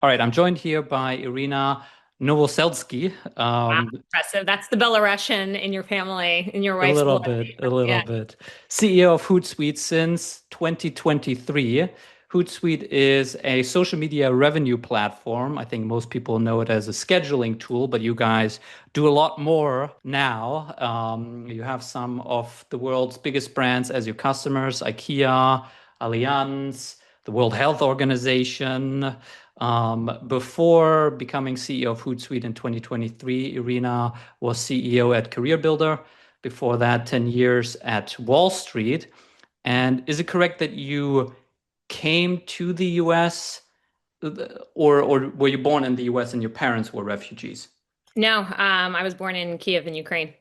All right, I'm joined here by Irina Novoselsky. Wow, impressive. That's the Belarusian in your family, in your A wife's little blood. bit, a little Yeah. bit. CEO of Hootsuite since 2023. Hootsuite is a social media revenue platform. I think most people know it as a scheduling tool, but you guys do a lot more now. You have some of the world's biggest brands as your customers: IKEA, Allianz, the World Health Organization. Before becoming CEO of Hootsuite in 2023, Irina was CEO at Career Builder. Before that, 10 years at Wall Street. And is it correct that you came to the US or were you born in the US and your parents were refugees? No, I was born in Kiev in Ukraine.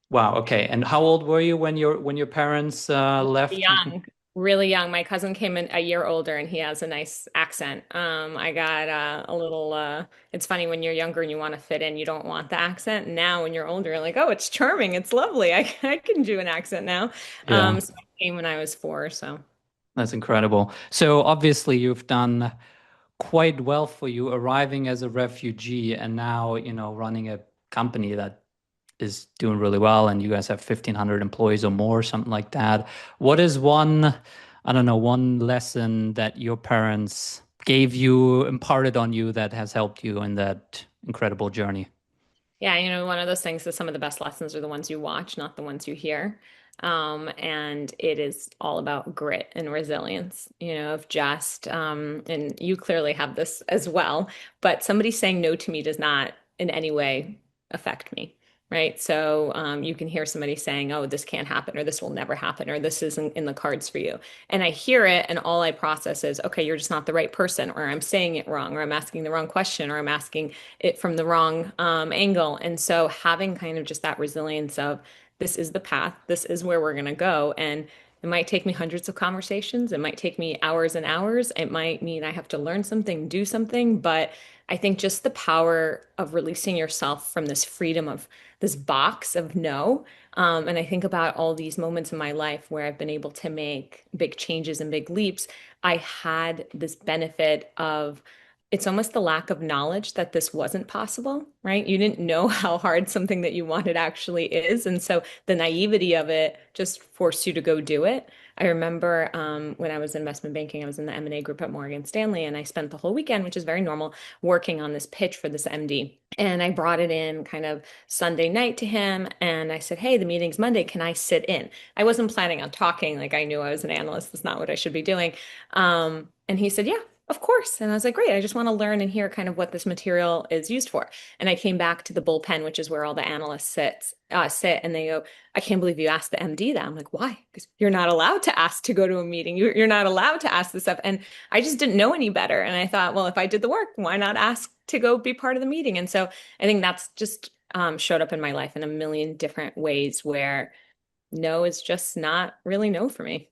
Wow, okay. And how old were you when your parents left? Young, really young. My cousin came in a year older and he has a nice accent. I got a little, it's funny when you're younger and you want to fit in, you don't want the accent. Now when you're older, you're like, oh, it's charming. It's lovely. I can do an accent now. Yeah, So I came when I was 4. So that's incredible. So obviously you've done quite well for you arriving as a refugee and now, running a company that is doing really well and you guys have 1,500 employees or more, something like that. What is one, I don't know, one lesson that your parents gave you, imparted on you that has helped you in that incredible journey? yeah, one of those things that some of the best lessons are the ones you watch, not the ones you hear. And it is all about grit and resilience, of just, and you clearly have this as well, but somebody saying no to me does not in any way affect me, right? So you can hear somebody saying, oh, this can't happen, or this will never happen, or this isn't in the cards for you. And I hear it, and all I process is, okay, you're just not the right person, or I'm saying it wrong, or I'm asking the wrong question, or I'm asking it from the wrong angle. And so having kind of just that resilience of this is the path, this is where we're going to go. And it might take me hundreds of conversations. It might take me hours and hours. It might mean I have to learn something, do something. But I think just the power of releasing yourself from this freedom of this box of no. And I think about all these moments in my life where I've been able to make big changes and big leaps. I had this benefit of it's almost the lack of knowledge that this wasn't possible, right? You didn't know how hard something that you wanted actually is. And so the naivety of it just forced you to go do it. I remember when I was in investment banking, I was in the M&A group at Morgan Stanley, and I spent the whole weekend, which is very normal, working on this pitch for this MD. And I brought it in kind of Sunday night to him, and I said, hey, the meeting's Monday. Can I sit in? I wasn't planning on talking. Like I knew I was an analyst. That's not what I should be doing. And he said, yeah, of course. And I was like, great, I just want to learn and hear kind of what this material is used for. And I came back to the bullpen, which is where all the analysts sit, and they go, I can't believe you asked the MD that. I'm like, why? Because you're not allowed to ask to go to a meeting. You're not allowed to ask this stuff. And I just didn't know any better. And I thought, well, if I did the work, why not ask to go be part of the meeting? And so I think that's just showed up in my life in a million different ways where no is just not really no for me.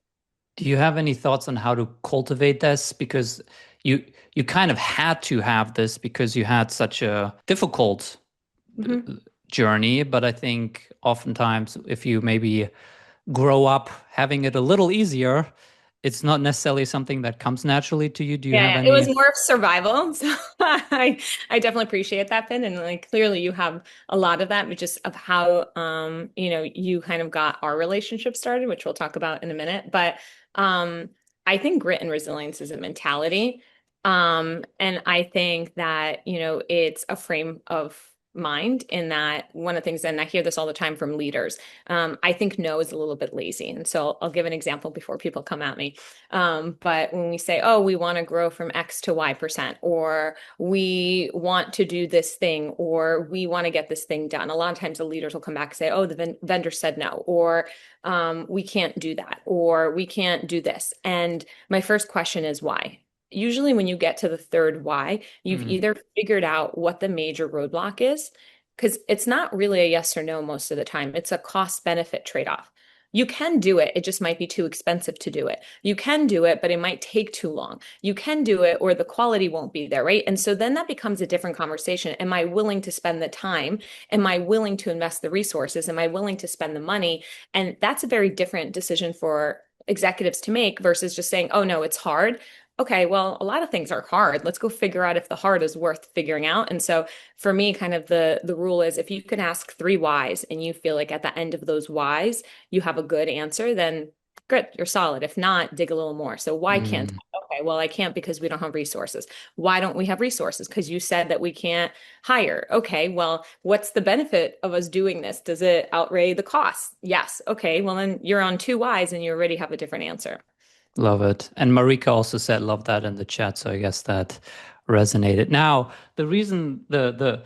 Do you have any thoughts on how to cultivate this? Because you you kind of had to have this because you had such a difficult Mhm. journey, but I think oftentimes if you maybe grow up having it a little easier, it's not necessarily something that comes naturally to you. Do you have Yeah, it was any? more of survival. So I definitely appreciate that, Finn. And like clearly you have a lot of that, but just of how you kind of got our relationship started, which we'll talk about in a minute. But I think grit and resilience is a mentality. And I think that, it's a frame of mind in that one of the things, and I hear this all the time from leaders. I think no is a little bit lazy. And so I'll give an example before people come at me. But when we say, oh, we want to grow from X to Y%, or we want to do this thing, or we want to get this thing done, a lot of times the leaders will come back and say, oh, the vendor said no, or we can't do that, or we can't do this. And my first question is why? Usually, when you get to the third why, you've Mm. either figured out what the major roadblock is, because it's not really a yes or no most of the time. It's a cost benefit trade-off. You can do it, it just might be too expensive to do it. You can do it, but it might take too long. You can do it, or the quality won't be there, right? And so then that becomes a different conversation. Am I willing to spend the time? Am I willing to invest the resources? Am I willing to spend the money? And that's a very different decision for executives to make versus just saying, oh no, it's hard. okay, well, a lot of things are hard. Let's go figure out if the hard is worth figuring out. And so for me, kind of the rule is if you can ask three whys and you feel like at the end of those whys you have a good answer, then good, you're solid. If not, dig a little more. So why can't Mm, I? Okay, well, I can't because we don't have resources. Why don't we have resources? Because you said that we can't hire. Okay, well, what's the benefit of us doing this? Does it outweigh the cost? Yes. Okay, well, then you're on two whys and you already have a different answer. love it. And Marika also said, love that in the chat. So I guess that resonated. Now, the reason the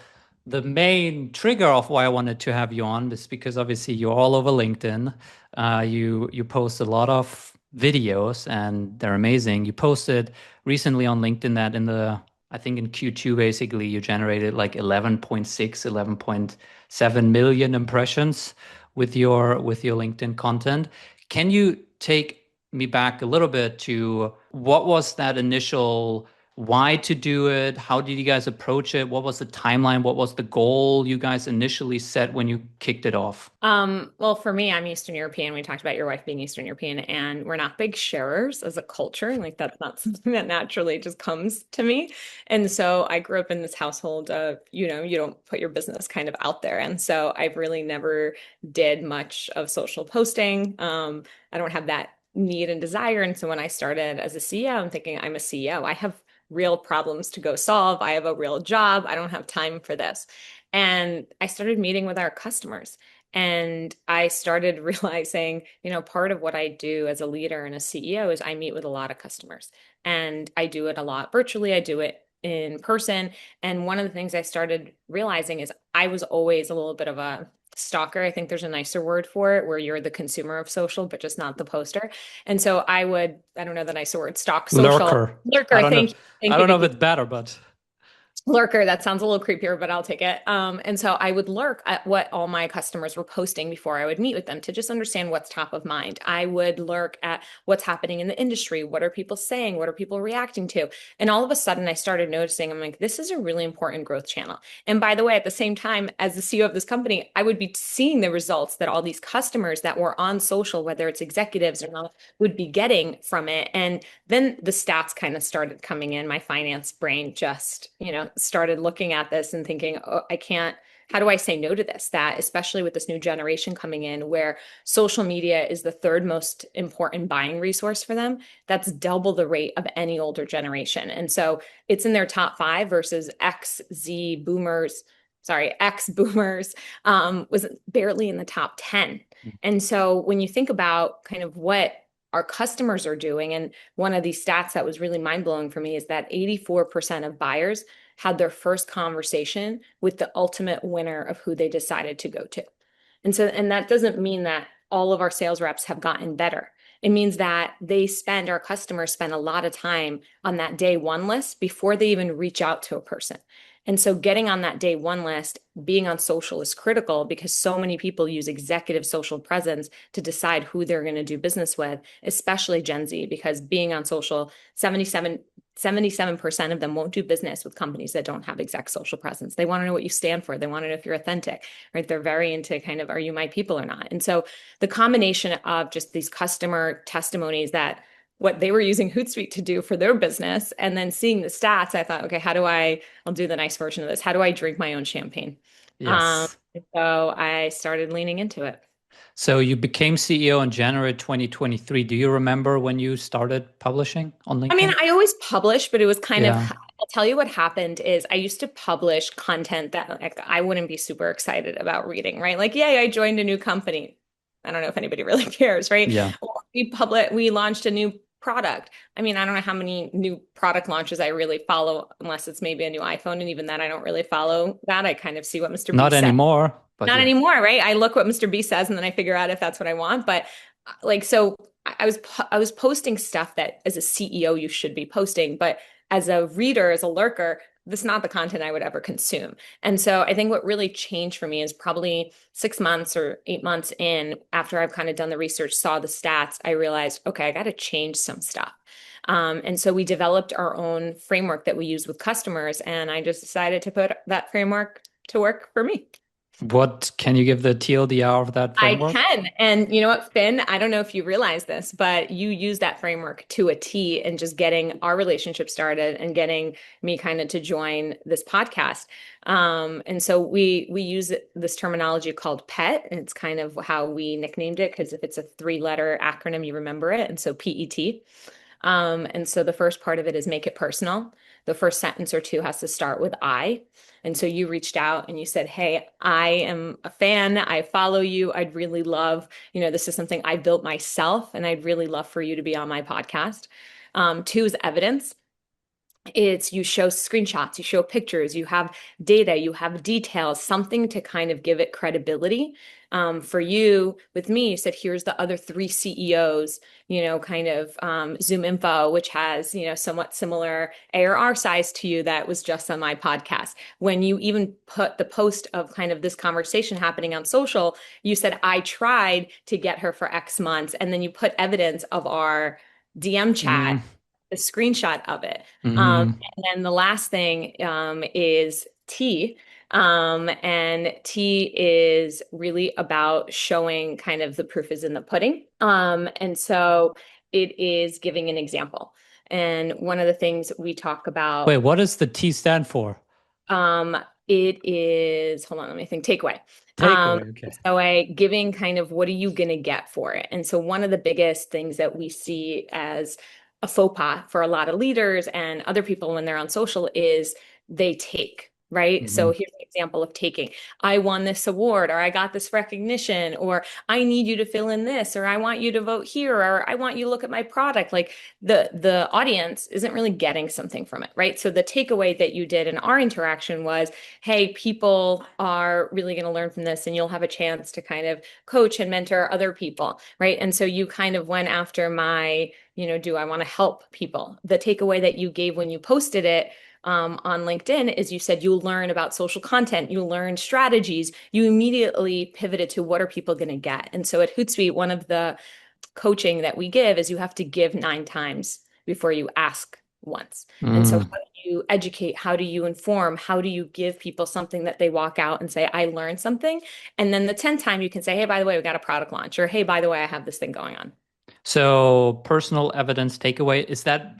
main trigger of why I wanted to have you on is because obviously you're all over LinkedIn. You post a lot of videos and they're amazing. You posted recently on LinkedIn that I think in Q2 basically you generated like 11.6, 11.7 million impressions with your LinkedIn content. Can you take me back a little bit to what was that initial why to do it? How did you guys approach it? What was the timeline? What was the goal you guys initially set when you kicked it off? Well, for me, I'm Eastern European. We talked about your wife being Eastern European, and we're not big sharers as a culture. Like that's not something that naturally just comes to me. And so I grew up in this household of, you don't put your business kind of out there. And so I've really never did much of social posting. I don't have that need and desire. And so when I started as a CEO, I'm thinking I'm a CEO. I have real problems to go solve. I have a real job. I don't have time for this. And I started meeting with our customers. And I started realizing, part of what I do as a leader and a CEO is I meet with a lot of customers. And I do it a lot virtually, I do it in person. And one of the things I started realizing is I was always a little bit of a stalker. I think there's a nicer word for it where you're the consumer of social, but just not the poster. And so I don't know the nicer word, stalk social. Lurker. I Lurker, don't know. thank you. Thank I you. don't know Thank if you. it's better, but Lurker, that sounds a little creepier, but I'll take it. And so I would lurk at what all my customers were posting before I would meet with them to just understand what's top of mind. I would lurk at what's happening in the industry. What are people saying? What are people reacting to? And all of a sudden, I started noticing, I'm like, this is a really important growth channel. And by the way, at the same time, as the CEO of this company, I would be seeing the results that all these customers that were on social, whether it's executives or not, would be getting from it. And then the stats kind of started coming in. My finance brain just, started looking at this and thinking, oh, I can't, how do I say no to this? That, especially with this new generation coming in, where social media is the third most important buying resource for them, that's double the rate of any older generation. And so it's in their top five versus X boomers was barely in the top 10. And so when you think about kind of what our customers are doing, and one of these stats that was really mind blowing for me is that 84% of buyers had their first conversation with the ultimate winner of who they decided to go to. And that doesn't mean that all of our sales reps have gotten better. It means that our customers spend a lot of time on that day one list before they even reach out to a person. And so getting on that day one list, being on social is critical because so many people use executive social presence to decide who they're going to do business with, especially Gen Z, because being on social, 77% of them won't do business with companies that don't have exec social presence. They want to know what you stand for. They want to know if you're authentic, right? They're very into kind of, are you my people or not? And so the combination of just these customer testimonies that what they were using Hootsuite to do for their business, and then seeing the stats, I thought, okay, I'll do the nice version of this. How do I drink my own champagne? Um, yes. so I started leaning into it. So you became CEO in January 2023. Do you remember when you started publishing on I mean, LinkedIn? I always published, but it was kind of, Yeah. I'll tell you what happened is I used to publish content that like I wouldn't be super excited about reading, right? Like, yay, I joined a new company. I don't know if anybody really cares, right? Yeah. Or we launched a new product. I mean, I don't know how many new product launches I really follow unless it's maybe a new iPhone. And even then, I don't really follow that. I kind of see what Mr. B Not said. anymore, but Not yeah. anymore, right? I look what Mr. B says and then I figure out if that's what I want. But like, so I was posting stuff that as a CEO you should be posting, but as a reader, as a lurker, this is not the content I would ever consume. And so I think what really changed for me is probably 6 months or 8 months in, after I've kind of done the research, saw the stats, I realized, okay, I got to change some stuff. And so we developed our own framework that we use with customers, and I just decided to put that framework to work for me. What can you give the TLDR of that I framework? can. And you know what, Finn? I don't know if you realize this, but you use that framework to a T in just getting our relationship started and getting me kind of to join this podcast. And so we use this terminology called PET. And it's kind of how we nicknamed it because if it's a three-letter acronym, you remember it. And so PET. And so the first part of it is make it personal. The first sentence or two has to start with I. And so you reached out and you said, "Hey, I am a fan. I follow you. I'd really love, this is something I built myself, and I'd really love for you to be on my podcast." Two is evidence. It's you show screenshots, you show pictures, you have data, you have details, something to kind of give it credibility. For you, with me, you said, here's the other three CEOs, kind of Zoom info, which has, somewhat similar ARR size to you that was just on my podcast. When you even put the post of kind of this conversation happening on social, you said, I tried to get her for X months. And then you put evidence of our DM chat, Mm, a screenshot of it. hmm. And then the last thing is T. And T is really about showing kind of the proof is in the pudding. And so it is giving an example. And one of the things we talk Wait, about, what does the T stand for? um, it is, hold on, let me think, takeaway. Um, Takeaway. Okay. so I giving kind of what are you going to get for it? And so one of the biggest things that we see as a faux pas for a lot of leaders and other people when they're on social is they take, right? So Hmm. here's an example of taking. I won this award, or I got this recognition, or I need you to fill in this, or I want you to vote here, or I want you to look at my product. Like the audience isn't really getting something from it, right? So the takeaway that you did in our interaction was, hey, people are really going to learn from this, and you'll have a chance to kind of coach and mentor other people, right? And so you kind of went after my, do I want to help people? The takeaway that you gave when you posted it on LinkedIn is you said you'll learn about social content, you learn strategies, you immediately pivoted to what are people going to get. And so at Hootsuite, one of the coaching that we give is you have to give 9 times before you ask once. And so, how Mm. do you educate? How do you inform? How do you give people something that they walk out and say, I learned something? And then the 10th time you can say, hey, by the way, we got a product launch, or hey, by the way, I have this thing going on. So personal evidence takeaway, is that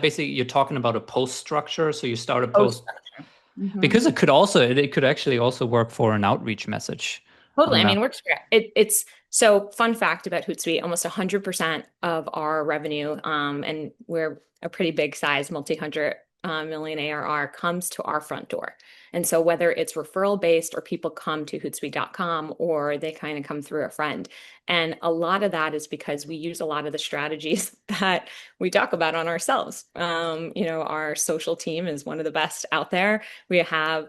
basically you're talking about a post structure? So you start a Post post structure. Hmm. because it could actually also work for an outreach message. I Totally. don't I know. mean, works great. It's so fun fact about Hootsuite, almost 100% of our revenue, and we're a pretty big size, multi-hundred million ARR, comes to our front door. And so whether it's referral based or people come to hootsuite.com or they kind of come through a friend. And a lot of that is because we use a lot of the strategies that we talk about on ourselves. Our social team is one of the best out there. We have,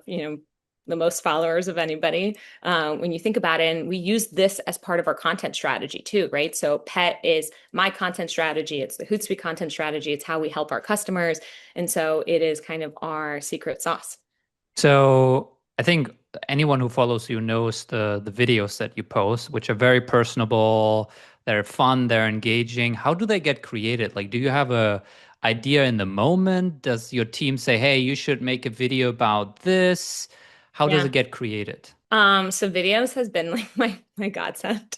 the most followers of anybody when you think about it. And we use this as part of our content strategy too, right? So PET is my content strategy. It's the Hootsuite content strategy. It's how we help our customers. And so it is kind of our secret sauce. So I think anyone who follows you knows the videos that you post, which are very personable, they're fun, they're engaging. How do they get created? Like, do you have a idea in the moment? Does your team say, "Hey, you should make a video about this"? How does Yeah. it get created? So videos has been like my godsend.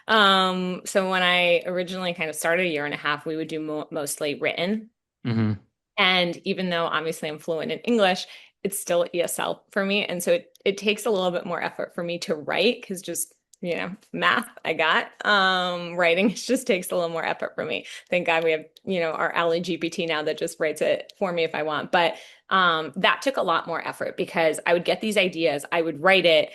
So when I originally kind of started a year and a half, we would do mostly written. Hmm. And even though obviously I'm fluent in English, it's still ESL for me. And so it takes a little bit more effort for me to write because just, math I got. Writing just takes a little more effort for me. Thank God we have, our Ally GPT now that just writes it for me if I want. But that took a lot more effort because I would get these ideas, I would write it,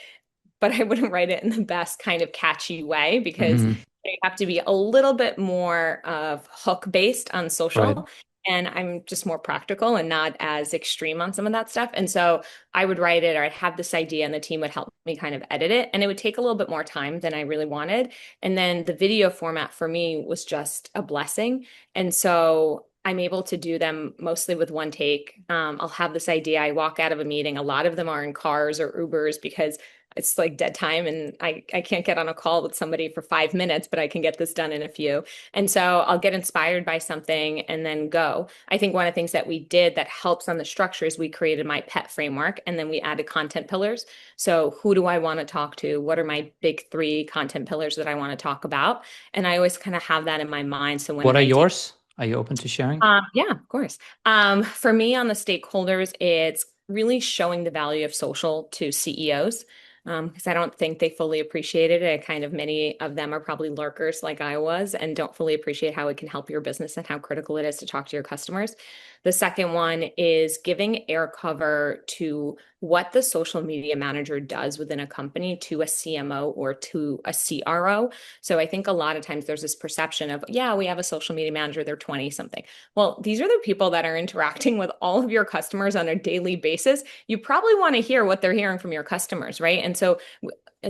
but I wouldn't write it in the best kind of catchy way because Hmm. you have to be a little bit more of hook based on Right. social. And I'm just more practical and not as extreme on some of that stuff. And so I would write it or I'd have this idea and the team would help me kind of edit it. And it would take a little bit more time than I really wanted. And then the video format for me was just a blessing. And so I'm able to do them mostly with one take. I'll have this idea. I walk out of a meeting. A lot of them are in cars or Ubers because it's like dead time and I can't get on a call with somebody for 5 minutes, but I can get this done in a few. And so I'll get inspired by something and then go. I think one of the things that we did that helps on the structure is we created my pet framework and then we added content pillars. So who do I want to talk to? What are my big three content pillars that I want to talk about? And I always kind of have that in my mind. So when What an are idea yours? Are you open to sharing? yeah, of course. For me, on the stakeholders, it's really showing the value of social to CEOs because I don't think they fully appreciate it. And kind of many of them are probably lurkers like I was and don't fully appreciate how it can help your business and how critical it is to talk to your customers. The second one is giving air cover to what the social media manager does within a company to a CMO or to a CRO. So I think a lot of times there's this perception of, yeah, we have a social media manager, they're 20 something. Well, these are the people that are interacting with all of your customers on a daily basis. You probably want to hear what they're hearing from your customers, right? And so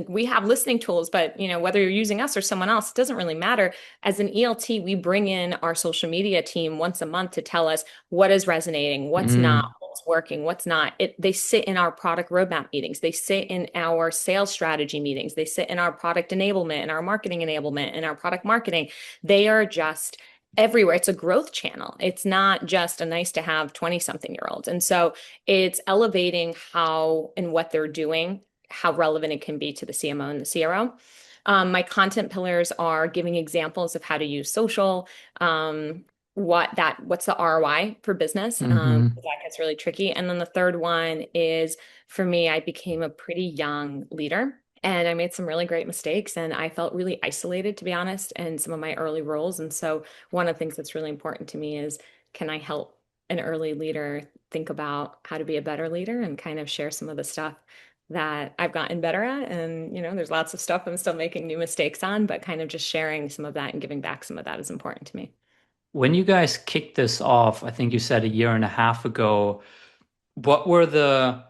we have listening tools, but whether you're using us or someone else, it doesn't really matter. As an ELT, we bring in our social media team once a month to tell us what is resonating, what's not, Mm. what's working, what's not. They sit in our product roadmap meetings. They sit in our sales strategy meetings. They sit in our product enablement and our marketing enablement and our product marketing. They are just everywhere. It's a growth channel. It's not just a nice to have 20 something year olds. And so it's elevating how and what they're doing, how relevant it can be to the CMO and the CRO. My content pillars are giving examples of how to use social, what's the ROI for business. Hmm. That gets really tricky. And then the third one is for me, I became a pretty young leader. And I made some really great mistakes, and I felt really isolated, to be honest, in some of my early roles. And so, one of the things that's really important to me is can I help an early leader think about how to be a better leader and kind of share some of the stuff that I've gotten better at. And, there's lots of stuff I'm still making new mistakes on, but kind of just sharing some of that and giving back some of that is important to me. When you guys kicked this off, I think you said a year and a half ago, what were the,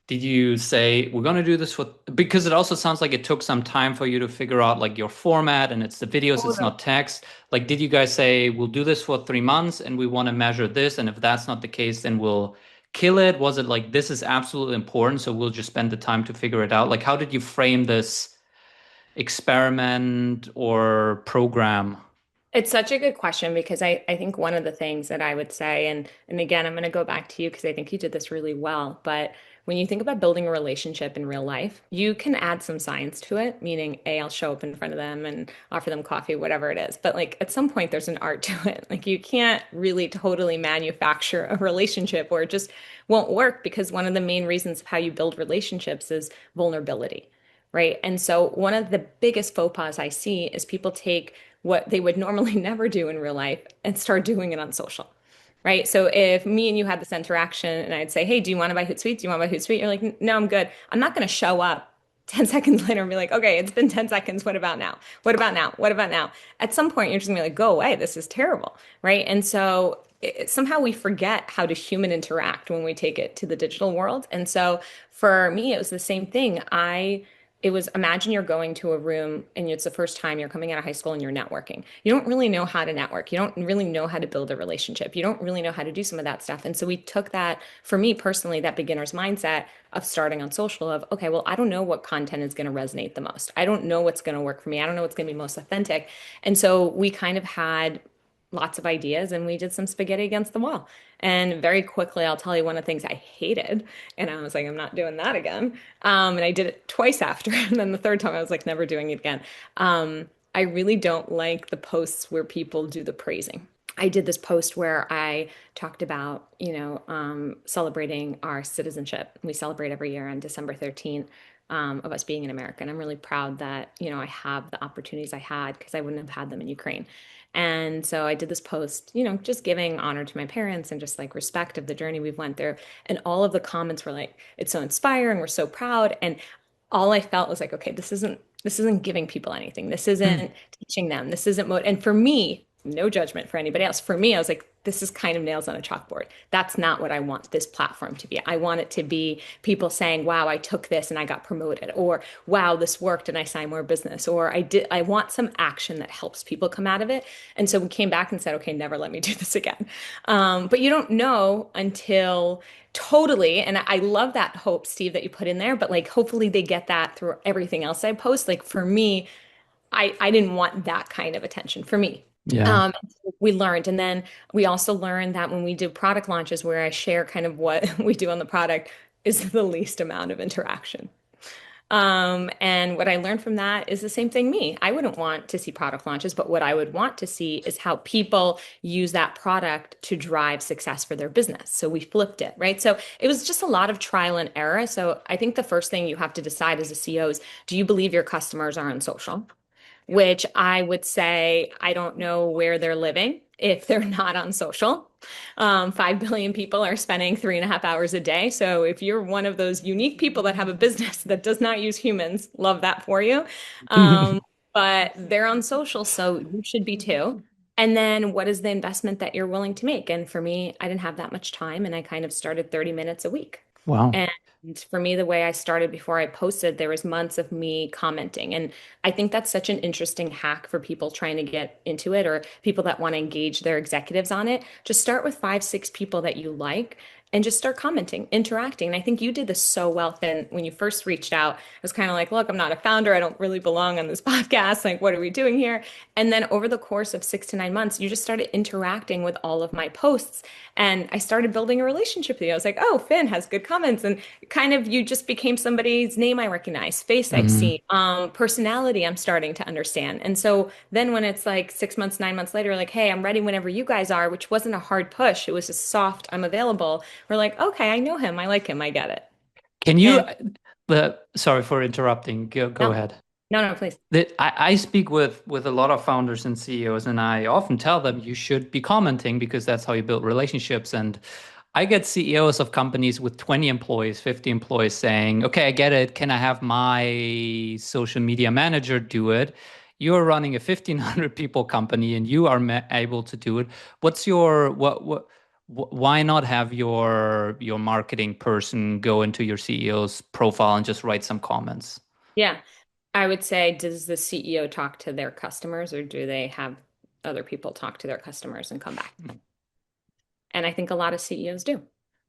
did you say we're going to do this for, because it also sounds like it took some time for you to figure out like your format and it's the videos, it's Totally. not text. Like, did you guys say we'll do this for 3 months and we want to measure this? And if that's not the case, then we'll kill it? Was it like this is absolutely important, so we'll just spend the time to figure it out? Like, how did you frame this experiment or program? It's such a good question because I think one of the things that I would say, and again, I'm going to go back to you because I think you did this really well. But when you think about building a relationship in real life, you can add some science to it, meaning A, I'll show up in front of them and offer them coffee, whatever it is. But like at some point, there's an art to it. Like you can't really totally manufacture a relationship or it just won't work because one of the main reasons of how you build relationships is vulnerability. Right. And so one of the biggest faux pas I see is people take what they would normally never do in real life and start doing it on social. Right. So if me and you had this interaction and I'd say, hey, do you want to buy Hootsuite? Do you want to buy Hootsuite? You're like, no, I'm good. I'm not going to show up 10 seconds later and be like, okay, it's been 10 seconds. What about now? What about now? What about now? At some point, you're just going to be like, go away. This is terrible. Right. And so somehow we forget how to human interact when we take it to the digital world. And so for me, it was the same thing. It was imagine you're going to a room and it's the first time you're coming out of high school and you're networking. You don't really know how to network. You don't really know how to build a relationship. You don't really know how to do some of that stuff. And so we took that, for me personally, that beginner's mindset of starting on social of, okay, well, I don't know what content is going to resonate the most. I don't know what's going to work for me. I don't know what's going to be most authentic. And so we kind of had lots of ideas and we did some spaghetti against the wall. And very quickly, I'll tell you one of the things I hated. And I was like, I'm not doing that again. And I did it twice after. And then the third time, I was like, never doing it again. I really don't like the posts where people do the praising. I did this post where I talked about, celebrating our citizenship. We celebrate every year on December 13th. Of us being in America. And I'm really proud that, I have the opportunities I had because I wouldn't have had them in Ukraine. And so I did this post, just giving honor to my parents and just like respect of the journey we've went through. And all of the comments were like, it's so inspiring. We're so proud. And all I felt was like, okay, this isn't giving people anything. This Hmm. isn't teaching them. This isn't and for me, no judgment for anybody else. For me, I was like, this is kind of nails on a chalkboard. That's not what I want this platform to be. I want it to be people saying, wow, I took this and I got promoted, or wow, this worked and I signed more business, or I want some action that helps people come out of it. And so we came back and said, okay, never let me do this again. But you don't know until totally. And I love that hope, Steve, that you put in there, but like hopefully they get that through everything else I post. Like for me, I didn't want that kind of attention for me. Yeah. We learned. And then we also learned that when we do product launches where I share kind of what we do on the product is the least amount of interaction. And what I learned from that is the same thing me. I wouldn't want to see product launches, but what I would want to see is how people use that product to drive success for their business. So we flipped it, right? So it was just a lot of trial and error. So I think the first thing you have to decide as a CEO is, do you believe your customers are on social? Which I would say I don't know where they're living if they're not on social. 5 billion people are spending 3.5 hours a day. So if you're one of those unique people that have a business that does not use humans, love that for you. Um, but they're on social, so you should be too. And then what is the investment that you're willing to make? And for me, I didn't have that much time, and I kind of started 30 minutes a week. Wow. And for me, the way I started before I posted, there was months of me commenting. And I think that's such an interesting hack for people trying to get into it or people that want to engage their executives on it. Just start with 5, 6 people that you like and just start commenting, interacting. And I think you did this so well, Finn, when you first reached out. I was kind of like, look, I'm not a founder. I don't really belong on this podcast. Like, what are we doing here? And then over the course of 6 to 9 months, you just started interacting with all of my posts. And I started building a relationship with you. I was like, oh, Finn has good comments. And kind of you just became somebody's name I recognize, face I've Mhm. seen, personality I'm starting to understand. And so then when it's like 6 months, 9 months later, like, hey, I'm ready whenever you guys are, which wasn't a hard push. It was a soft, I'm available. We're like, okay, I know him. I like him. I get it. Can you, And sorry for interrupting. Go no, ahead. no, please. I speak with a lot of founders and CEOs, and I often tell them you should be commenting because that's how you build relationships. And I get CEOs of companies with 20 employees, 50 employees saying, okay, I get it. Can I have my social media manager do it? You're running a 1,500 people company and you are able to do it. What's your, why not have your marketing person go into your CEO's profile and just write some comments? Yeah. I would say, does the CEO talk to their customers or do they have other people talk to their customers and come back? And I think a lot of CEOs do.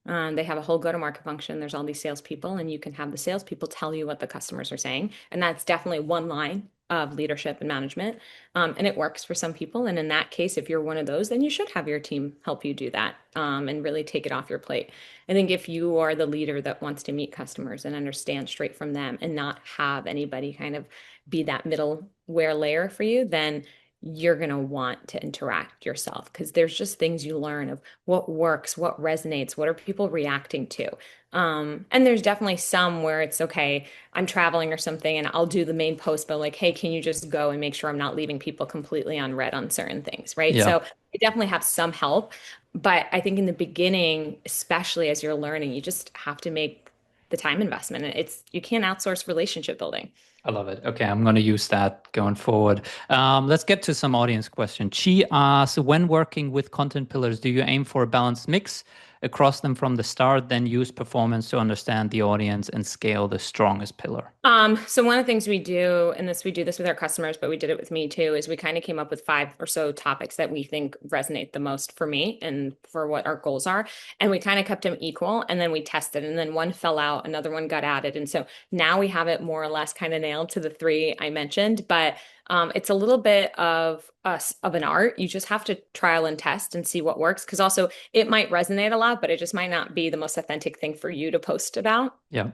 They have a whole go-to-market function. There's all these salespeople, and you can have the salespeople tell you what the customers are saying. And that's definitely one line of leadership and management. And it works for some people. And in that case, if you're one of those, then you should have your team help you do that and really take it off your plate. I think if you are the leader that wants to meet customers and understand straight from them and not have anybody kind of be that middleware layer for you, then you're going to want to interact yourself because there's just things you learn of what works, what resonates, what are people reacting to. And there's definitely some where it's okay, I'm traveling or something, and I'll do the main post, but like, hey, can you just go and make sure I'm not leaving people completely unread on certain things, right? Yeah. So I definitely have some help, but I think in the beginning, especially as you're learning, you just have to make the time investment. It's you can't outsource relationship building. I love it. Okay, I'm going to use that going forward. Let's get to some audience question. Chi asks, when working with content pillars, do you aim for a balanced mix across them from the start, then use performance to understand the audience and scale the strongest pillar? So one of the things we do, and we do this with our customers, but we did it with me too, is we kind of came up with 5 or so topics that we think resonate the most for me and for what our goals are. And we kind of kept them equal and then we tested and then one fell out, another one got added. And so now we have it more or less kind of nailed to the 3 I mentioned, but it's a little bit of an art. You just have to trial and test and see what works. Because also it might resonate a lot, but it just might not be the most authentic thing for you to post about. Yeah.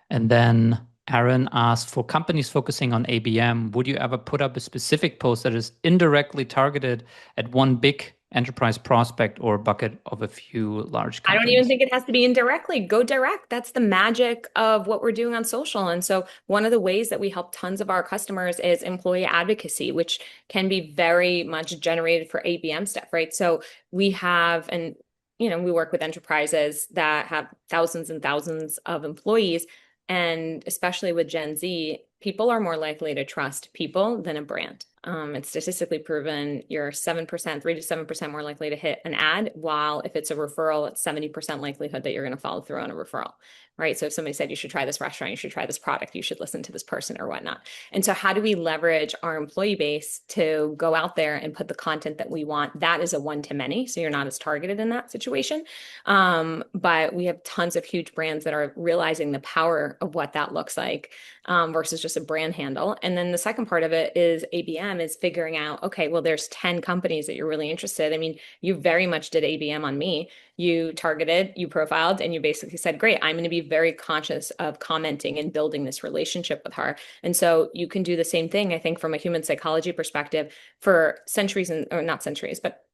And then Aaron asked, for companies focusing on ABM, would you ever put up a specific post that is indirectly targeted at one big enterprise prospect or bucket of a few large I don't even companies? think it has to be indirectly. Go direct. That's the magic of what we're doing on social. And so, one of the ways that we help tons of our customers is employee advocacy, which can be very much generated for ABM stuff, right? So, we have, and we work with enterprises that have thousands and thousands of employees. And especially with Gen Z, people are more likely to trust people than a brand. It's statistically proven you're 7%, 3 to 7% more likely to hit an ad, while if it's a referral, it's 70% likelihood that you're going to follow through on a referral, right? So if somebody said you should try this restaurant, you should try this product, you should listen to this person or whatnot. And so how do we leverage our employee base to go out there and put the content that we want? That is a one to many, so you're not as targeted in that situation. But we have tons of huge brands that are realizing the power of what that looks like, versus just a brand handle. And then the second part of it is ABM is figuring out, okay, well, there's 10 companies that you're really interested. I mean, you very much did ABM on me. You targeted, you profiled, and you basically said, great, I'm going to be very conscious of commenting and building this relationship with her. And so you can do the same thing, I think, from a human psychology perspective for centuries or not centuries, but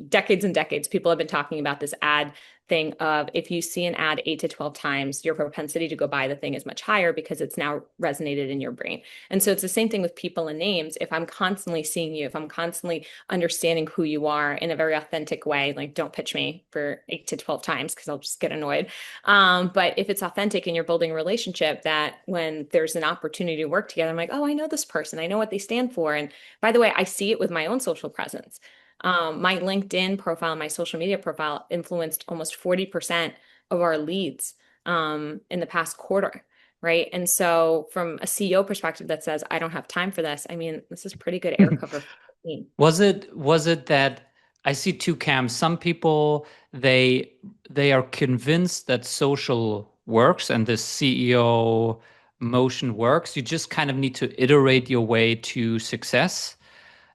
decades and decades, people have been talking about this ad thing of if you see an ad 8 to 12 times, your propensity to go buy the thing is much higher because it's now resonated in your brain. And so it's the same thing with people and names. If I'm constantly seeing you, if I'm constantly understanding who you are in a very authentic way, like don't pitch me for 8 to 12 times because I'll just get annoyed. But if it's authentic and you're building a relationship that when there's an opportunity to work together, I'm like, oh, I know this person. I know what they stand for. And by the way, I see it with my own social presence. My LinkedIn profile, my social media profile influenced almost 40% of our leads in the past quarter, right? And so from a CEO perspective that says, I don't have time for this, I mean, this is pretty good air cover for me. Was it that I see two camps? Some people they are convinced that social works and this CEO motion works. You just kind of need to iterate your way to success.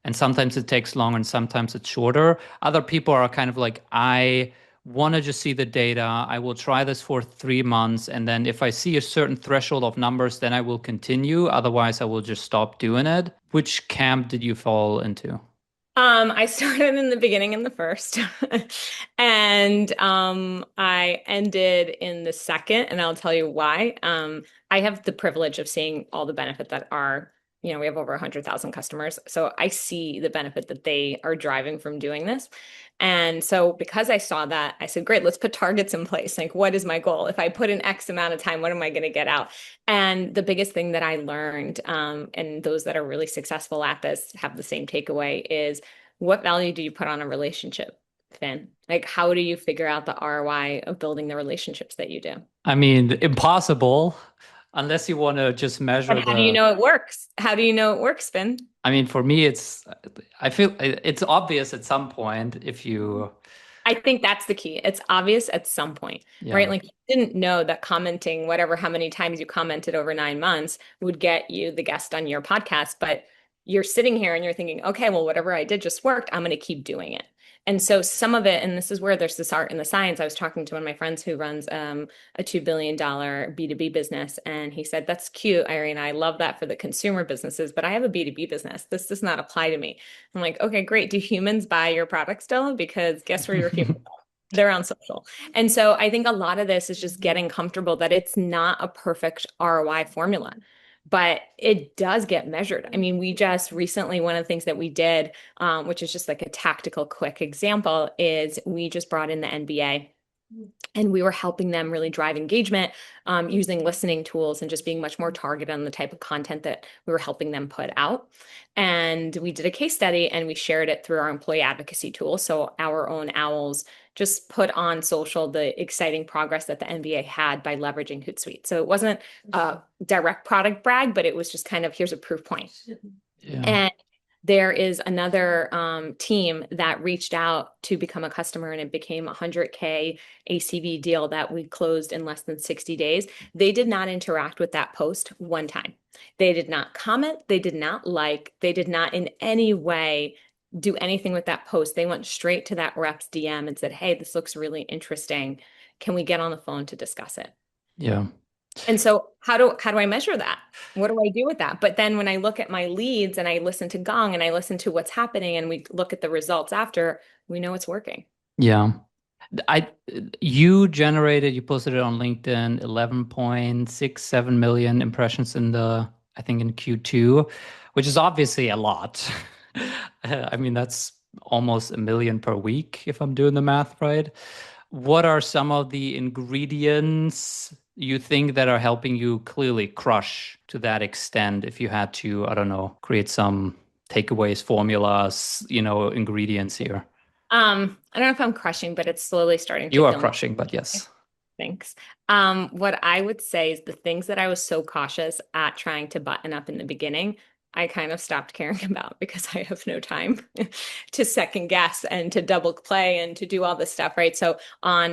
And sometimes it takes longer and sometimes it's shorter. Other people are kind of like, I want to just see the data. I will try this for 3 months. And then if I see a certain threshold of numbers, then I will continue. Otherwise, I will just stop doing it. Which camp did you fall into? I started in the beginning in the first, and I ended in the second, and I'll tell you why. I have the privilege of seeing all the benefit that we have over 100,000 customers, so I see the benefit that they are driving from doing this. And so because I saw that, I said, great, let's put targets in place. Like, what is my goal? If I put in X amount of time, what am I going to get out? And the biggest thing that I learned, and those that are really successful at this have the same takeaway, is what value do you put on a relationship, Finn? Like, how do you figure out the ROI of building the relationships that you do? I mean, impossible unless you want to just And measure how do you the. know it works? How do you know it works, Finn? I mean, for me, I feel it's obvious at some point if you, I think that's the key. It's obvious at some point, right? yeah, Like you didn't know that commenting, whatever, how many times you commented over 9 months would get you the guest on your podcast, but you're sitting here and you're thinking, okay, well, whatever I did just worked. I'm going to keep doing it. And so some of it, and this is where there's this art and the science. I was talking to one of my friends who runs a $2 billion B2B business, and he said, that's cute, Irene. I love that for the consumer businesses, but I have a B2B business. This does not apply to me. I'm like, okay, great. Do humans buy your product still? Because guess where your humans are? They're on social. And so I think a lot of this is just getting comfortable that it's not a perfect ROI formula, but it does get measured. I mean, we just recently, one of the things that we did, which is just like a tactical quick example, is we just brought in the NBA. And we were helping them really drive engagement using listening tools and just being much more targeted on the type of content that we were helping them put out. And we did a case study and we shared it through our employee advocacy tool. So our own owls just put on social the exciting progress that the NBA had by leveraging Hootsuite. So it wasn't a direct product brag, but it was just kind of here's a proof point. yeah, And there is another team that reached out to become a customer, and it became a 100K ACV deal that we closed in less than 60 days. They did not interact with that post one time. They did not comment. They did not like. They did not in any way do anything with that post. They went straight to that rep's DM and said, hey, this looks really interesting. Can we get on the phone to discuss it? yeah. And so how do I measure that? What do I do with that? But then when I look at my leads and I listen to Gong and I listen to what's happening and we look at the results after, we know it's working. Yeah. I you posted it on LinkedIn, 11.67 million impressions I think in Q2, which is obviously a lot. I mean, that's almost a million per week if I'm doing the math right. What are some of the ingredients you think that are helping you clearly crush to that extent if you had to, I don't know, create some takeaways, formulas, ingredients here? I don't know if I'm crushing, but it's slowly starting to You are feel more. crushing, but yes. Thanks. What I would say is the things that I was so cautious at trying to button up in the beginning, I kind of stopped caring about because I have no time to second guess and to double play and to do all this stuff, right? So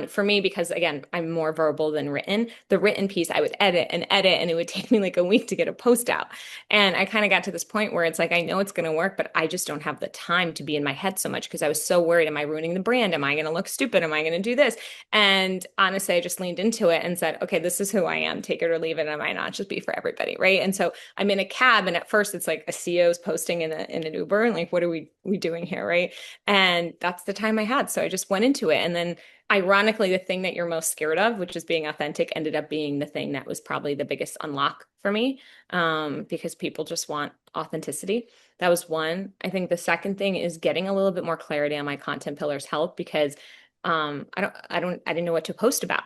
for me, because again, I'm more verbal than written, the written piece I would edit, and it would take me like a week to get a post out. And I kind of got to this point where it's like, I know it's going to work, but I just don't have the time to be in my head so much because I was so worried, am I ruining the brand? Am I going to look stupid? Am I going to do this? And honestly, I just leaned into it and said, okay, this is who I am. Take it or leave it. And it might not just be for everybody. Right. And so I'm in a cab, and at first it's like a CEO's posting in an Uber. And like, what are we doing here? Right. And that's the time I had. So I just went into it. And then ironically, the thing that you're most scared of, which is being authentic, ended up being the thing that was probably the biggest unlock for me, because people just want authenticity. That was one. I think the second thing is getting a little bit more clarity on my content pillars help because I didn't know what to post about,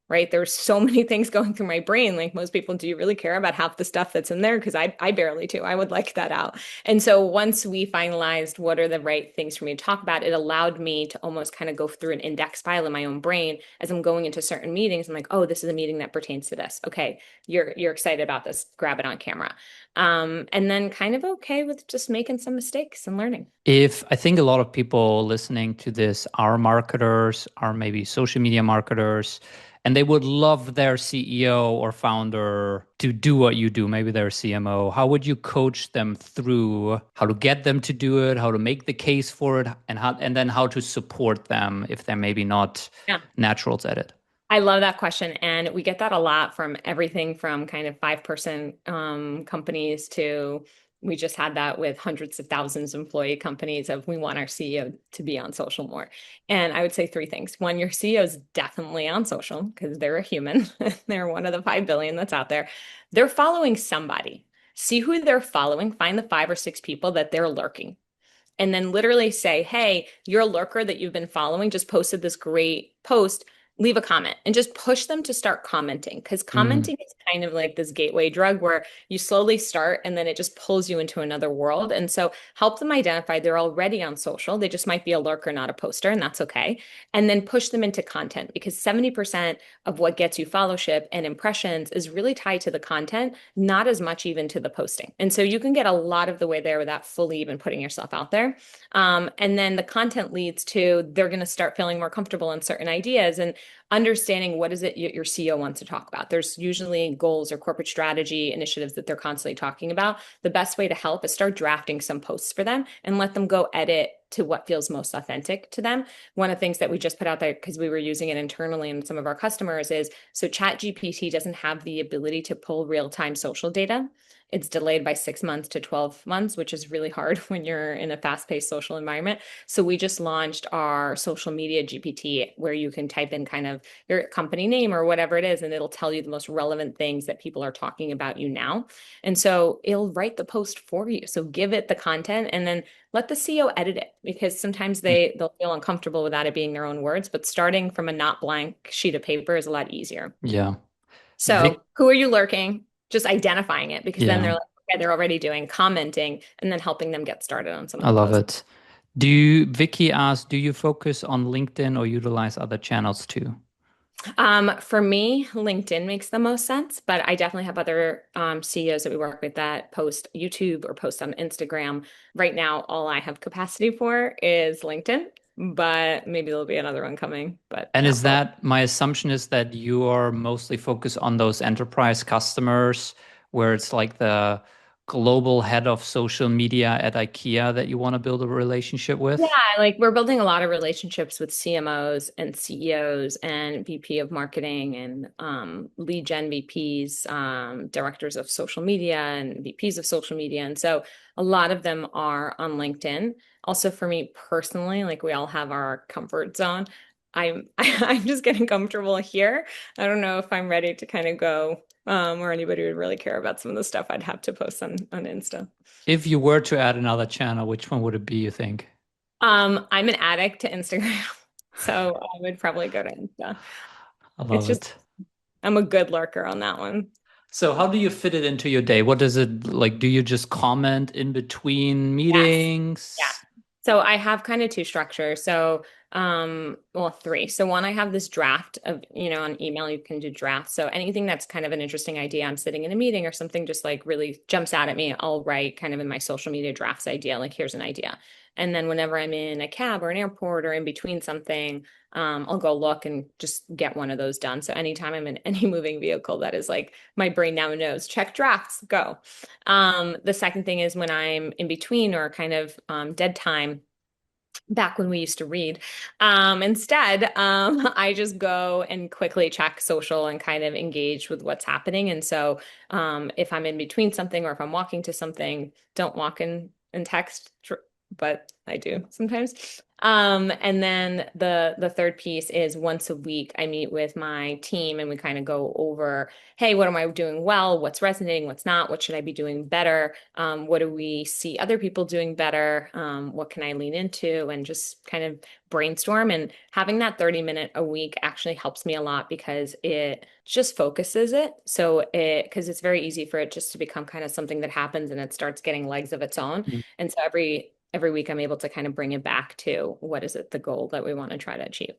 right? There's so many things going through my brain. Like most people, do you really care about half the stuff that's in there? Because I barely do. I would like that out. And so once we finalized what are the right things for me to talk about, it allowed me to almost kind of go through an index file in my own brain as I'm going into certain meetings. I'm like, oh, this is a meeting that pertains to this. Okay, you're excited about this. Grab it on camera. And then kind of okay with just making some mistakes and learning. If I think a lot of people listening to this are marketers, are maybe social media marketers, and they would love their CEO or founder to do what you do, maybe their CMO, how would you coach them through how to get them to do it, how to make the case for it, and then how to support them if they're maybe not Yeah. naturals at it? I love that question. And we get that a lot from everything from kind of 5% companies to we just had that with hundreds of thousands of employee companies of we want our CEO to be on social more. And I would say three things. One, your CEO is definitely on social because they're a human. They're one of the 5 billion that's out there. They're following somebody. See who they're following, find the 5 or 6 people that they're lurking and then literally say, hey, you're a lurker that you've been following, just posted this great post, leave a comment and just push them to start commenting. Because Mm, commenting is kind of like this gateway drug where you slowly start and then it just pulls you into another world. And so help them identify they're already on social. They just might be a lurker, not a poster, and that's okay. And then push them into content because 70% of what gets you followership and impressions is really tied to the content, not as much even to the posting. And so you can get a lot of the way there without fully even putting yourself out there. And then the content leads to they're going to start feeling more comfortable in certain ideas and understanding what is it your CEO wants to talk about. There's usually goals or corporate strategy initiatives that they're constantly talking about. The best way to help is start drafting some posts for them and let them go edit to what feels most authentic to them. One of the things that we just put out there because we were using it internally in some of our customers is so ChatGPT doesn't have the ability to pull real-time social data. It's delayed by 6 months to 12 months, which is really hard when you're in a fast-paced social environment. So we just launched our social media GPT where you can type in kind of your company name or whatever it is, and it'll tell you the most relevant things that people are talking about you now. And so it'll write the post for you. So give it the content and then let the CEO edit it because sometimes they'll feel uncomfortable without it being their own words, but starting from a not blank sheet of paper is a lot easier. yeah. So, Vic, who are you lurking? Just identifying it because then they're yeah, like, okay, they're already doing commenting and then helping them get started on some of I the love posts. it. Vicky asked, do you focus on LinkedIn or utilize other channels too? For me, LinkedIn makes the most sense, but I definitely have other CEOs that we work with that post YouTube or post on Instagram. Right now, all I have capacity for is LinkedIn, but maybe there'll be another one coming, but And not is for a while. that my assumption is that you are mostly focused on those enterprise customers where it's like the global head of social media at IKEA that you want to build a relationship Yeah, with? like we're building a lot of relationships with CMOs and CEOs and VP of marketing and lead gen VPs, directors of social media and VPs of social media. And so a lot of them are on LinkedIn. Also for me personally, like we all have our comfort zone. I'm just getting comfortable here. I don't know if I'm ready to kind of go or anybody would really care about some of the stuff I'd have to post on Insta. If you were to add another channel, which one would it be, you think? I'm an addict to Instagram, so I would probably go to Insta. I It's love just it. I'm a good lurker on that one. So how do you fit it into your day? What does it like? Do you just comment in between Yes. Yeah. meetings? So I have kind of two structures. So, well, three. So one, I have this draft of, on email, you can do drafts. So anything that's kind of an interesting idea, I'm sitting in a meeting or something just like really jumps out at me, I'll write kind of in my social media drafts idea, like here's an idea. And then whenever I'm in a cab or an airport or in between something, I'll go look and just get one of those done. So anytime I'm in any moving vehicle, that is like my brain now knows, check drafts, go. The second thing is when I'm in between or kind of dead time, back when we used to read. Instead, I just go and quickly check social and kind of engage with what's happening. And so if I'm in between something or if I'm walking to something, don't walk in text, but I do sometimes. And then the third piece is once a week, I meet with my team and we kind of go over, hey, what am I doing well? What's resonating? What's not? What should I be doing better? What do we see other people doing better? What can I lean into? And just kind of brainstorm. And having that 30-minute a week actually helps me a lot because it just focuses it. Because it's very easy for it just to become kind of something that happens and it starts getting legs of its own. And so every week I'm able to kind of bring it back to what is it, the goal that we want to try to achieve.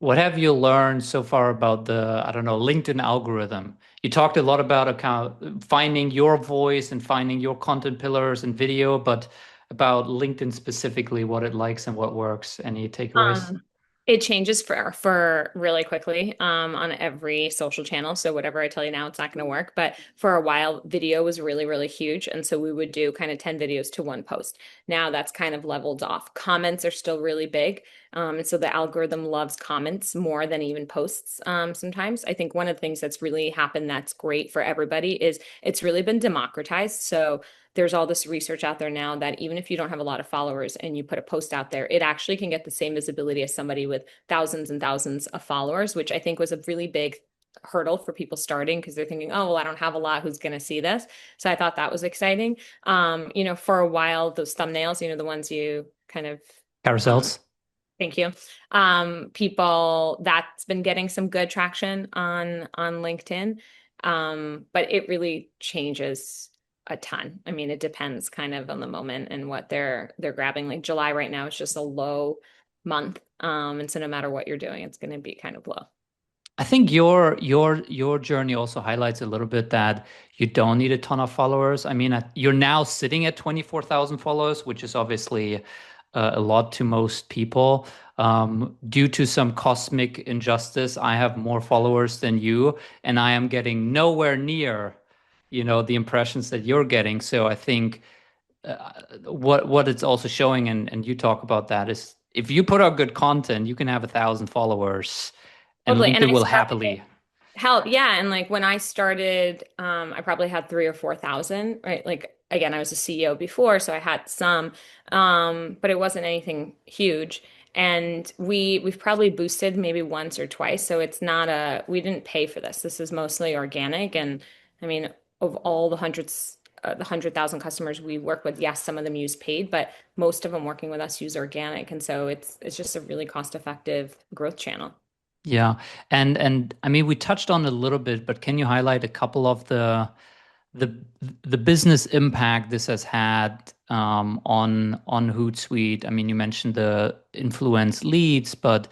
What have you learned so far about the, I don't know, LinkedIn algorithm? You talked a lot about account finding your voice and finding your content pillars and video, but about LinkedIn specifically, what it likes and what works. Any takeaways? Um, it changes for really quickly on every social channel. So whatever I tell you now, it's not going to work. But for a while, video was really, really huge. And so we would do kind of 10 videos to one post. Now that's kind of leveled off. Comments are still really big. And so the algorithm loves comments more than even posts sometimes. I think one of the things that's really happened that's great for everybody is it's really been democratized. So there's all this research out there now that even if you don't have a lot of followers and you put a post out there, it actually can get the same visibility as somebody with thousands and thousands of followers, which I think was a really big hurdle for people starting because they're thinking, oh, well, I don't have a lot. Who's going to see this? So I thought that was exciting. For a while, those thumbnails, the ones you kind of, um, Carousels? thank you. People that's been getting some good traction on LinkedIn. But it really changes a ton. I mean, it depends kind of on the moment and what they're grabbing. Like July right now is just a low month. And so no matter what you're doing, it's going to be kind of low. I think your journey also highlights a little bit that you don't need a ton of followers. I mean, you're now sitting at 24,000 followers, which is obviously a lot to most people. Due to some cosmic injustice, I have more followers than you, and I am getting nowhere near, the impressions that you're getting. So I think what it's also showing, and you talk about that, is if you put out good content, you can have 1,000 followers, and Totally. And LinkedIn I will started happily. help. Yeah. And like when I started, I probably had 3 or 4 thousand, right? Like again, I was a CEO before, so I had some, but it wasn't anything huge. And we've probably boosted maybe once or twice. So it's not we didn't pay for this. This is mostly organic. And I mean, of all the 100,000 customers we work with, yes, some of them use paid, but most of them working with us use organic. And so it's just a really cost-effective growth channel. Yeah. And I mean, we touched on it a little bit, but can you highlight a couple of the the business impact this has had on Hootsuite? I mean, you mentioned the influence leads, but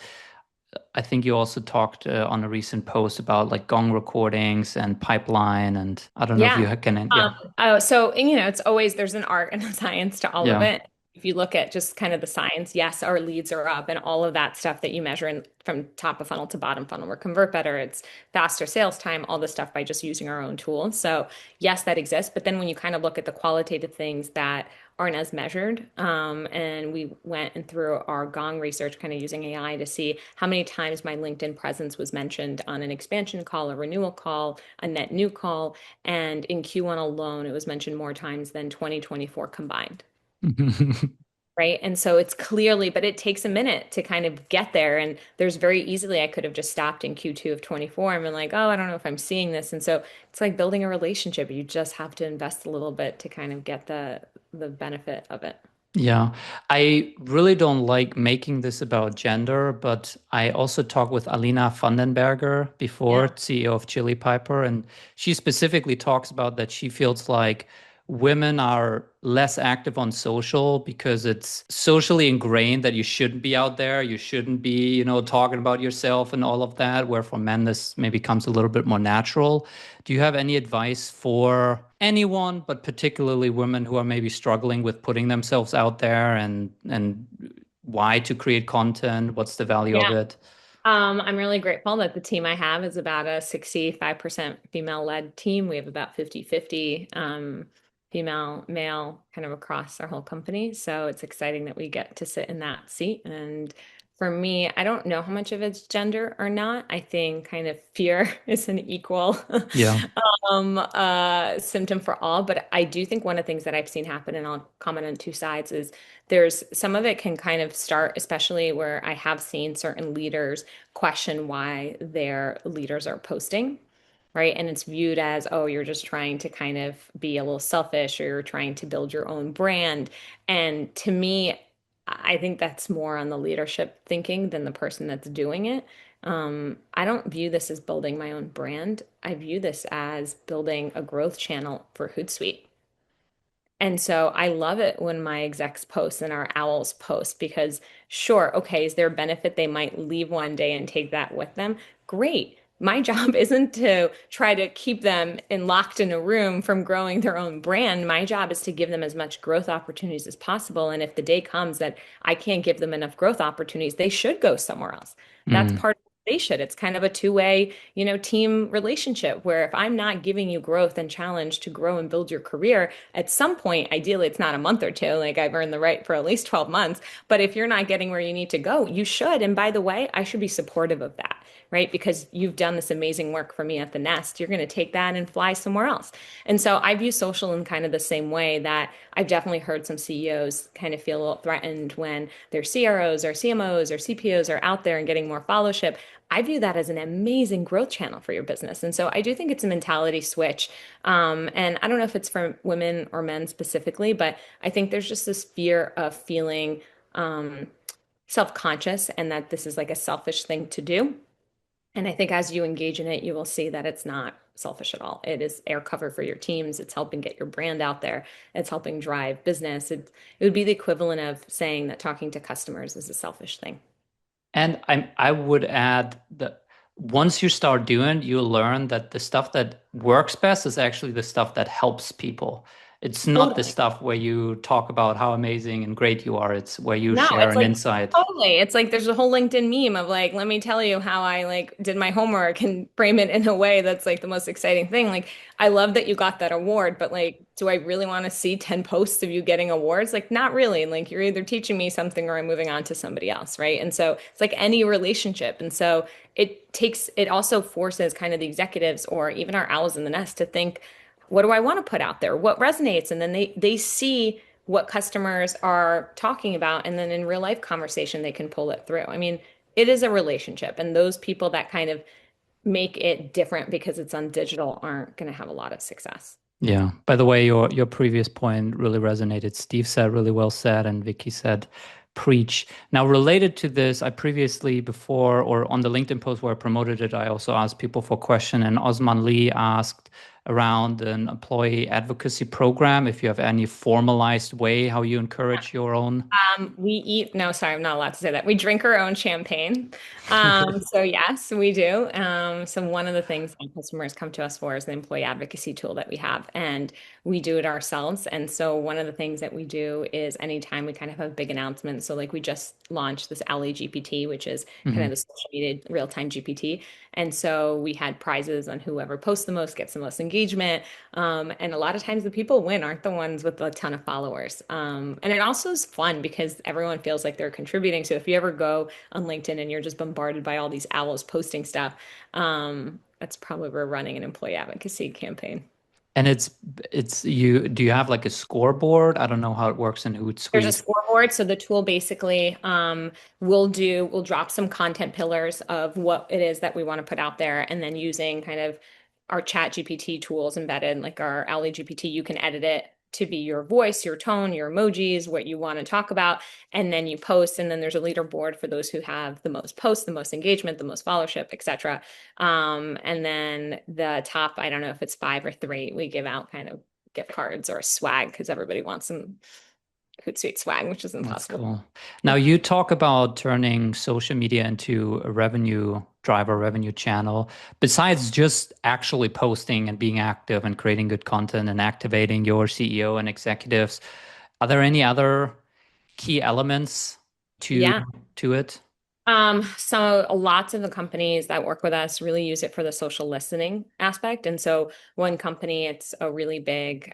I think you also talked on a recent post about like gong recordings and pipeline, and I don't know if Yeah. you can, yeah, It's always there's an art and a science to all of yeah. it. If you look at just kind of the science, yes, our leads are up and all of that stuff that you measure from top of funnel to bottom funnel. We're convert better, it's faster sales time, all this stuff by just using our own tools. So yes, that exists. But then when you kind of look at the qualitative things that aren't as measured, and we went and through our Gong research, kind of using AI to see how many times my LinkedIn presence was mentioned on an expansion call, a renewal call, a net new call. And in Q1 alone, it was mentioned more times than 2024 combined. Right. And so it's clearly, but it takes a minute to kind of get there. And there's very easily, I could have just stopped in Q2 of 24 and been like, oh, I don't know if I'm seeing this. And so it's like building a relationship. You just have to invest a little bit to kind of get the benefit of it. Yeah, I really don't like making this about gender, but I also talked with Alina Vandenberger before, Yeah. CEO of Chili Piper, and she specifically talks about that she feels like women are less active on social because it's socially ingrained that you shouldn't be out there, you shouldn't be, talking about yourself and all of that, where for men this maybe comes a little bit more natural. Do you have any advice for anyone, but particularly women who are maybe struggling with putting themselves out there and why to create content? What's the value of Yeah. it? I'm really grateful that the team I have is about a 65% female-led team. We have about 50-50 female, male kind of across our whole company. So it's exciting that we get to sit in that seat. And for me, I don't know how much of it's gender or not. I think kind of fear is an equal Yeah. symptom for all. But I do think one of the things that I've seen happen, and I'll comment on two sides, is there's some of it can kind of start, especially where I have seen certain leaders question why their leaders are posting, right? And it's viewed as, oh, you're just trying to kind of be a little selfish or you're trying to build your own brand. And to me, I think that's more on the leadership thinking than the person that's doing it. I don't view this as building my own brand. I view this as building a growth channel for Hootsuite. And so I love it when my execs post and our owls post because, sure, okay, is there a benefit they might leave one day and take that with them? Great. My job isn't to try to keep them locked in a room from growing their own brand. My job is to give them as much growth opportunities as possible. And if the day comes that I can't give them enough growth opportunities, they should go somewhere else. That's Mm, part of they should. It's kind of a two-way, team relationship where if I'm not giving you growth and challenge to grow and build your career, at some point, ideally, it's not a month or two, like I've earned the right for at least 12 months. But if you're not getting where you need to go, you should. And by the way, I should be supportive of that, right? Because you've done this amazing work for me at the Nest. You're going to take that and fly somewhere else. And so I view social in kind of the same way that I've definitely heard some CEOs kind of feel a little threatened when their CROs or CMOs or CPOs are out there and getting more followership. I view that as an amazing growth channel for your business. And so I do think it's a mentality switch. And I don't know if it's for women or men specifically, but I think there's just this fear of feeling um, self-conscious and that this is like a selfish thing to do. And I think as you engage in it, you will see that it's not selfish at all. It is air cover for your teams. It's helping get your brand out there. It's helping drive business. It would be the equivalent of saying that talking to customers is a selfish thing. And I would add that once you start doing, you learn that the stuff that works best is actually the stuff that helps people. It's not the Totally. stuff where you talk about how amazing and great you are. It's where you No, share it's an like insight. totally. It's like there's a whole LinkedIn meme of like, let me tell you how I like did my homework and frame it in a way that's like the most exciting thing. Like, I love that you got that award, but like, do I really want to see 10 posts of you getting awards? Like, not really. Like, you're either teaching me something or I'm moving on to somebody else, right? And so it's like any relationship. And so it also forces kind of the executives or even our owls in the nest to think, what do I want to put out there? What resonates? And then they see what customers are talking about, and then in real life conversation, they can pull it through. I mean, it is a relationship, and those people that kind of make it different because it's on digital aren't going to have a lot of success. Yeah. By the way, your previous point really resonated. Steve said really well said, and Vicky said, preach. Now, related to this, I previously before or on the LinkedIn post where I promoted it, I also asked people for question, and Osman Lee asked around an employee advocacy program, if you have any formalized way how you encourage your own. We eat, no, sorry, I'm not allowed to say that. We drink our own champagne. So yes, we do. So one of the things that customers come to us for is the employee advocacy tool that we have, and we do it ourselves. And so one of the things that we do is anytime we kind of have big announcements. So like we just launched this LA GPT, which is kind of Mhm. the social media real-time GPT. And so we had prizes on whoever posts the most gets the most engagement. And a lot of times the people win aren't the ones with a ton of followers. And it also is fun because everyone feels like they're contributing. So if you ever go on LinkedIn and you're just bombarded by all these owls posting stuff, that's probably we're running an employee advocacy campaign. And it's you do you have like a scoreboard? I don't know how it works in There's a Hootsuite. scoreboard. So the tool basically we'll drop some content pillars of what it is that we want to put out there, and then using kind of our chat GPT tools embedded, like our Ally GPT, you can edit it to be your voice, your tone, your emojis, what you want to talk about, and then you post, and then there's a leaderboard for those who have the most posts, the most engagement, the most followership, etc. And then the top, I don't know if it's 5 or 3, we give out kind of gift cards or swag because everybody wants some Hootsuite swag, which is That's impossible. cool. Now, you talk about turning social media into a revenue driver, revenue channel. Besides just actually posting and being active and creating good content and activating your CEO and executives, are there any other key elements to Yeah. to it? So lots of the companies that work with us really use it for the social listening aspect. And so one company, it's a really big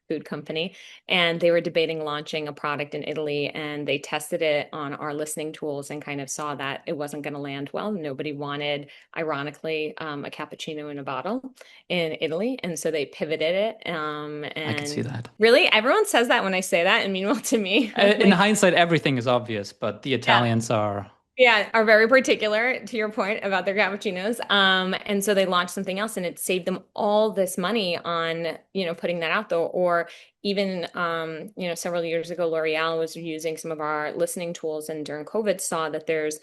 food company, and they were debating launching a product in Italy, and they tested it on our listening tools and kind of saw that it wasn't going to land well. Nobody wanted, ironically, a cappuccino in a bottle in Italy. And so they pivoted it. I can see And that. really, everyone says that when I say that. And meanwhile, to me, I'm In like, hindsight, everything is obvious, but the yeah. Italians are. Yeah, are very particular to your point about their cappuccinos. And so they launched something else and it saved them all this money on, putting that out there. Or even, several years ago, L'Oreal was using some of our listening tools and during COVID saw that there's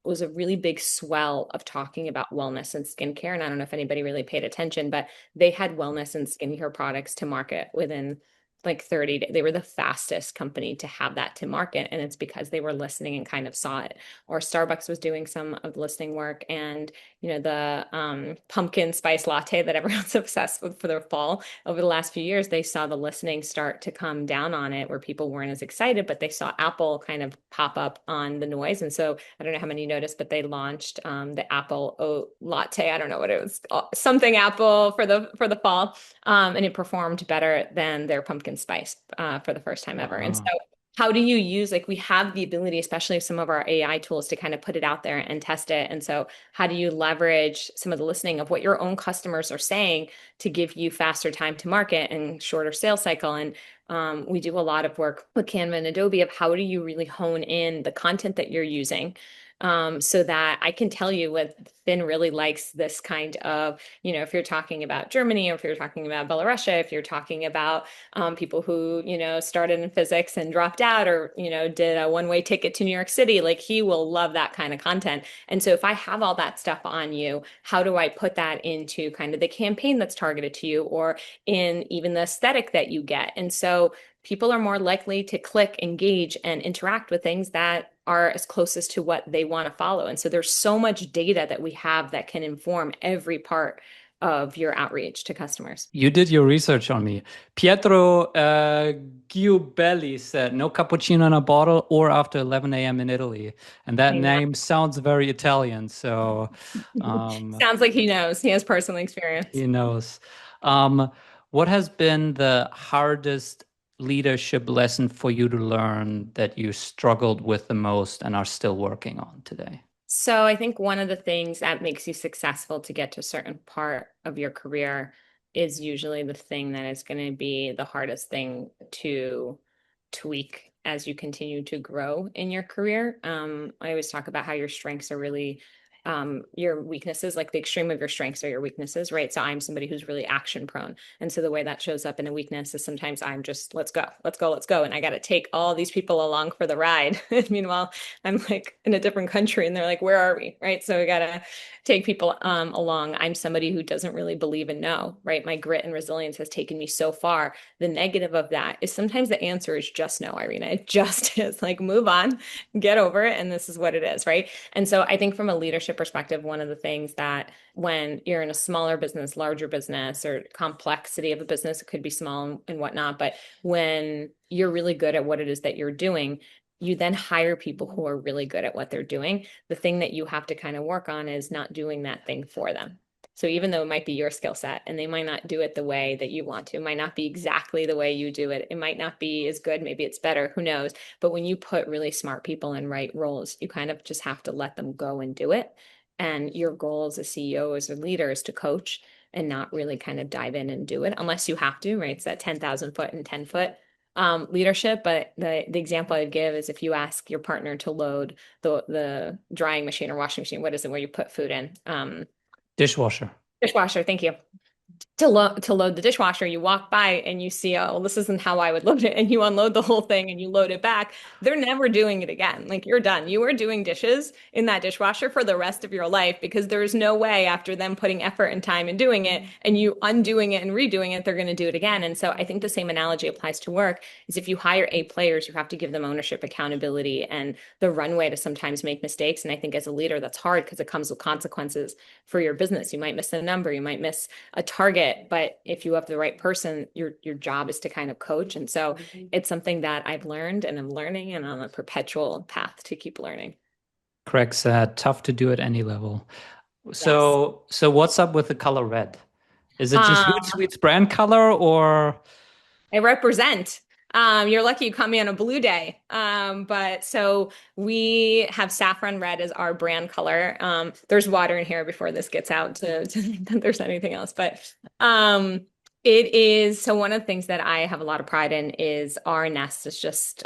was a really big swell of talking about wellness and skincare. And I don't know if anybody really paid attention, but they had wellness and skincare products to market within like 30 days. They were the fastest company to have that to market. And it's because they were listening and kind of saw it. Or Starbucks was doing some of the listening work. And, the pumpkin spice latte that everyone's obsessed with for their fall, over the last few years, they saw the listening start to come down on it where people weren't as excited, but they saw Apple kind of pop up on the noise. And so I don't know how many you noticed, but they launched the Apple oat latte. I don't know what it was, something Apple for the fall. And it performed better than their pumpkin spice for the first time ever. And so, Wow. how do you use, like, we have the ability, especially some of our AI tools, to kind of put it out there and test it. And so, how do you leverage some of the listening of what your own customers are saying to give you faster time to market and shorter sales cycle? And we do a lot of work with Canva and Adobe of how do you really hone in the content that you're using, so that I can tell you what Finn really likes this kind of, if you're talking about Germany, or if you're talking about Belarus, if you're talking about people who, started in physics and dropped out, or, did a one-way ticket to New York City, like he will love that kind of content. And so if I have all that stuff on you, how do I put that into kind of the campaign that's targeted to you, or in even the aesthetic that you get? And so people are more likely to click, engage, and interact with things that are as closest to what they want to follow. And so there's so much data that we have that can inform every part of your outreach to customers. You did your research on me. Pietro Giubelli said, no cappuccino in a bottle or after 11 a.m. in Italy. And that I know. name sounds very Italian. So um, Sounds like he knows. He has personal experience. he knows. Um, what has been the hardest leadership lesson for you to learn that you struggled with the most and are still working on today? So I think one of the things that makes you successful to get to a certain part of your career is usually the thing that is going to be the hardest thing to tweak as you continue to grow in your career. I always talk about how your strengths are really your weaknesses, like the extreme of your strengths are your weaknesses, right? So I'm somebody who's really action prone. And so the way that shows up in a weakness is sometimes I'm just, let's go, let's go, let's go. And I got to take all these people along for the ride. Meanwhile, I'm like in a different country and they're like, where are we? Right. So we got to take people along. I'm somebody who doesn't really believe in no, right? My grit and resilience has taken me so far. The negative of that is sometimes the answer is just no, Irina. It just is, like, move on, get over it. And this is what it is. Right. And so I think from a leadership perspective, one of the things that when you're in a smaller business, larger business, or complexity of a business, it could be small and whatnot, but when you're really good at what it is that you're doing, you then hire people who are really good at what they're doing. The thing that you have to kind of work on is not doing that thing for them. So even though it might be your skill set and they might not do it the way that you want to, it might not be exactly the way you do it. It might not be as good. Maybe it's better. Who knows? But when you put really smart people in right roles, you kind of just have to let them go and do it. And your goal as a CEO, as a leader, is to coach and not really kind of dive in and do it unless you have to, right? It's that 10,000 foot and 10-foot leadership. But the example I'd give is if you ask your partner to load the drying machine or washing machine, what is it where you put food in? Dishwasher. Dishwasher, thank you. to load the dishwasher, you walk by and you see, oh, this isn't how I would load it, and you unload the whole thing and you load it back. They're never doing it again. Like you're done. You are doing dishes in that dishwasher for the rest of your life because there's no way after them putting effort and time and doing it and you undoing it and redoing it, they're going to do it again. And so I think the same analogy applies to work is if you hire A players, you have to give them ownership, accountability, and the runway to sometimes make mistakes. And I think as a leader, that's hard because it comes with consequences for your business. You might miss a number, you might miss a target, but if you have the right person, your job is to kind of coach. And so it's something that I've learned and I'm learning and on a perpetual path to keep learning. Craig said, tough to do at any level. Yes. So what's up with the color red? Is it just Um, Hootsuite's brand color or I represent. You're lucky you caught me on a blue day. But so we have saffron red as our brand color. There's water in here before this gets out to think that there's anything else. But it is so one of the things that I have a lot of pride in is our nest is just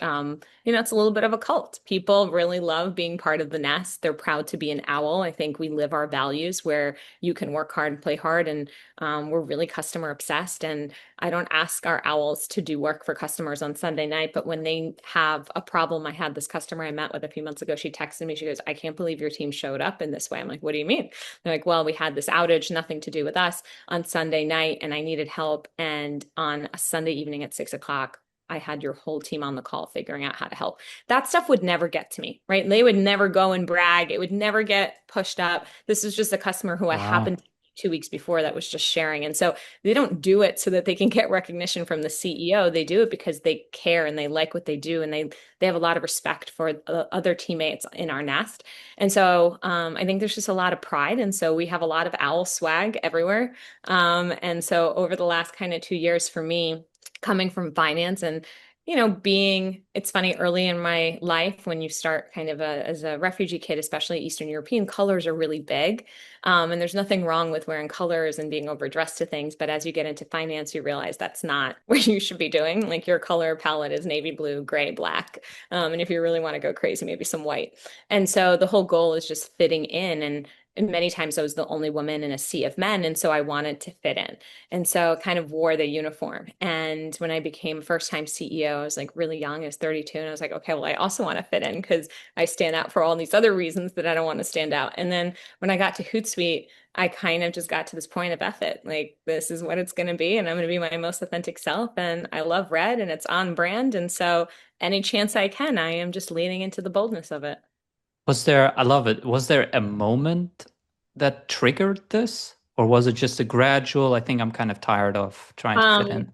it's a little bit of a cult. People really love being part of the nest. They're proud to be an owl. I think we live our values where you can work hard and play hard, and we're really customer obsessed. And I don't ask our owls to do work for customers on Sunday night, but when they have a problem, I had this customer I met with a few months ago. She texted me. She goes, I can't believe your team showed up in this way. I'm like, what do you mean? They're like, well, we had this outage, nothing to do with us on Sunday night, and I needed help. And on a Sunday evening at 6 o'clock, I had your whole team on the call figuring out how to help. That stuff would never get to me, right? They would never go and brag. It would never get pushed up. This is just a customer who I wow. happened to 2 weeks before that was just sharing. And so they don't do it so that they can get recognition from the CEO. They do it because they care and they like what they do, and they have a lot of respect for other teammates in our nest. And so I think there's just a lot of pride. And so we have a lot of owl swag everywhere. And so over the last kind of 2 years for me, coming from finance and being, it's funny, early in my life when you start kind of as a refugee kid, especially Eastern European, colors are really big. And there's nothing wrong with wearing colors and being overdressed to things. But as you get into finance, you realize that's not what you should be doing. Like your color palette is navy blue, gray, black. And if you really want to go crazy, maybe some white. And so the whole goal is just fitting in. And many times I was the only woman in a sea of men. And so I wanted to fit in. And so kind of wore the uniform. And when I became first time CEO, I was like really young, I was 32. And I was like, okay, well, I also want to fit in because I stand out for all these other reasons that I don't want to stand out. And then when I got to Hootsuite, I kind of just got to this point of F it. Like, this is what it's going to be. And I'm going to be my most authentic self. And I love red and it's on brand. And so any chance I can, I am just leaning into the boldness of it. I love it. Was there a moment that triggered this? Or was it just a gradual, I think I'm kind of tired of trying to fit Um, in?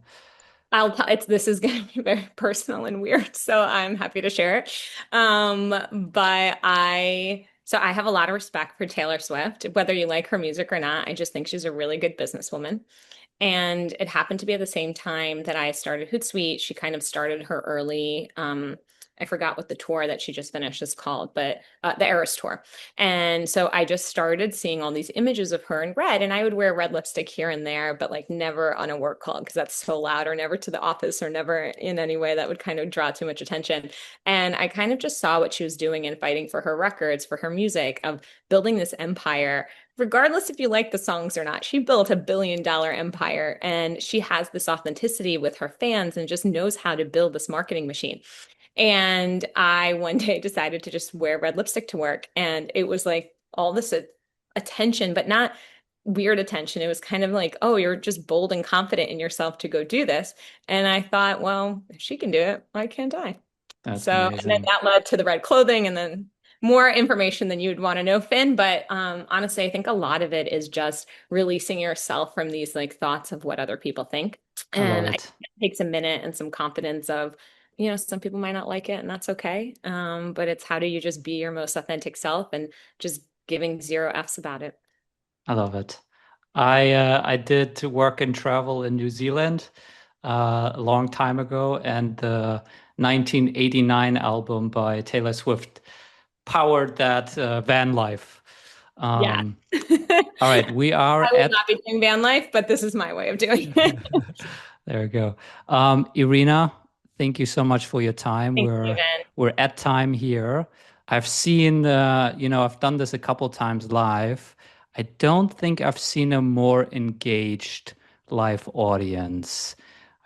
I'll tell it's this is going to be very personal and weird, so I'm happy to share it. But I have a lot of respect for Taylor Swift, whether you like her music or not. I just think she's a really good businesswoman. And it happened to be at the same time that I started Hootsuite. She kind of started her early, I forgot what the tour that she just finished is called, but the Eras tour. And so I just started seeing all these images of her in red, and I would wear red lipstick here and there, but like never on a work call because that's so loud, or never to the office, or never in any way that would kind of draw too much attention. And I kind of just saw what she was doing and fighting for her records, for her music, of building this empire regardless if you like the songs or not. She built a $1 billion empire, and she has this authenticity with her fans and just knows how to build this marketing machine. And I one day decided to just wear red lipstick to work. And it was like all this attention, but not weird attention. It was kind of like, oh, you're just bold and confident in yourself to go do this. And I thought, well, if she can do it, why can't I? That's So, and then amazing. that led to the red clothing and then more information than you'd want to know, Finn. But honestly, I think a lot of it is just releasing yourself from these like thoughts of what other people think. I love And I think it. it takes a minute and some confidence of, some people might not like it and that's okay. But it's how do you just be your most authentic self and just giving zero F's about it. I love it. I did to work and travel in New Zealand a long time ago, and the 1989 album by Taylor Swift powered that van life. Yeah. Um, all right, we are I will at not be doing van life, but this is my way of doing it. there we go. Irina, thank you so much for your time. Thanks, Steven. We're at time here. I've seen, I've done this a couple times live. I don't think I've seen a more engaged live audience.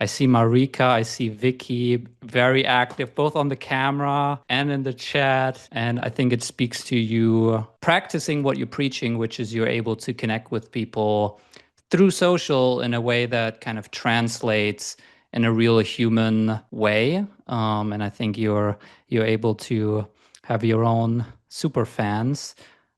I see Marika, I see Vicky, very active, both on the camera and in the chat. And I think it speaks to you practicing what you're preaching, which is you're able to connect with people through social in a way that kind of translates in a real human way. And I think you're able to have your own super fans.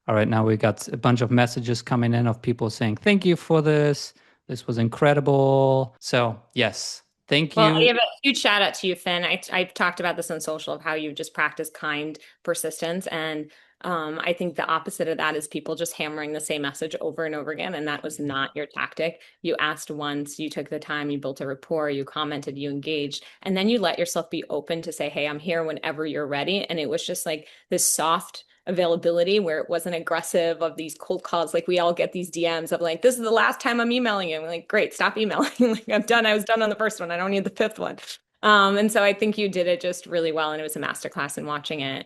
All right, now we got a bunch of messages coming in of people saying, thank you for this. This was incredible. So, yes, thank Well, I you. give a huge shout out to you, Finn. I've talked about this on social of how you just practice kind persistence. And I think the opposite of that is people just hammering the same message over and over again. And that was not your tactic. You asked once, you took the time, you built a rapport, you commented, you engaged, and then you let yourself be open to say, hey, I'm here whenever you're ready. And it was just like this soft availability where it wasn't aggressive of these cold calls. Like we all get these DMs of like, this is the last time I'm emailing you. I'm like, great, stop emailing. Like I'm done. I was done on the first one. I don't need the fifth one. And so I think you did it just really well. And it was a masterclass in watching it.